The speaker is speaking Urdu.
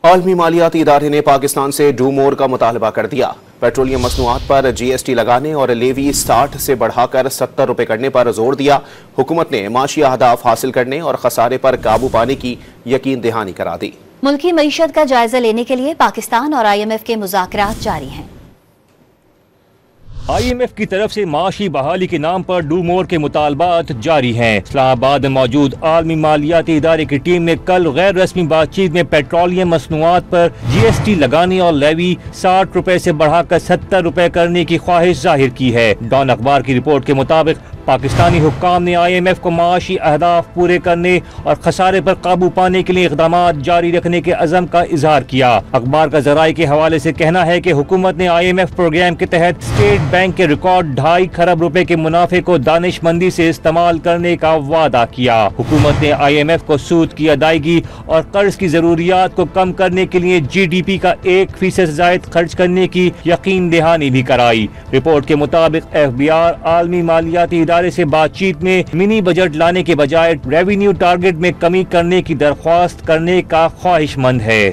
عالمی مالیاتی ادارے نے پاکستان سے ڈو مور کا مطالبہ کر دیا۔ پیٹرولیم مصنوعات پر جی ایس ٹی لگانے اور لیوی 60 سے بڑھا کر 70 روپے کرنے پر زور دیا۔ حکومت نے معاشی اہداف حاصل کرنے اور خسارے پر قابو پانے کی یقین دہانی کرا دی۔ ملکی معیشت کا جائزہ لینے کے لیے پاکستان اور آئی ایم ایف کے مذاکرات جاری ہیں۔ آئی ایم ایف کی طرف سے معاشی بحالی کے نام پر ڈو مور کے مطالبات جاری ہیں۔ اسلام آباد میں موجود عالمی مالیاتی ادارے کی ٹیم نے کل غیر رسمی بات چیت میں پیٹرولیم مصنوعات پر جی ایس ٹی لگانے اور لیوی 60 روپے سے بڑھا کر 70 روپے کرنے کی خواہش ظاہر کی ہے۔ ڈان اخبار کی رپورٹ کے مطابق پاکستانی حکام نے آئی ایم ایف کو معاشی اہداف پورے کرنے اور خسارے پر قابو پانے کے لیے اقدامات جاری رکھنے کے عزم کا اظہار کیا۔ اخبار کا ذرائع کے حوالے سے کہنا ہے کہ حکومت نے آئی ایم ایف پروگرام کے تحت اسٹیٹ بینک کے ریکارڈ 2.5 کھرب روپے کے منافع کو دانش مندی سے استعمال کرنے کا وعدہ کیا۔ حکومت نے آئی ایم ایف کو سود کی ادائیگی اور قرض کی ضروریات کو کم کرنے کے لیے جی ڈی پی کا 1% سے زائد خرچ کرنے کی یقین دہانی بھی کرائی۔ رپورٹ کے مطابق ایف بی آر عالمی مالیاتی ادارے سے بات چیت میں منی بجٹ لانے کے بجائے ریونیو ٹارگٹ میں کمی کرنے کی درخواست کرنے کا خواہش مند ہے۔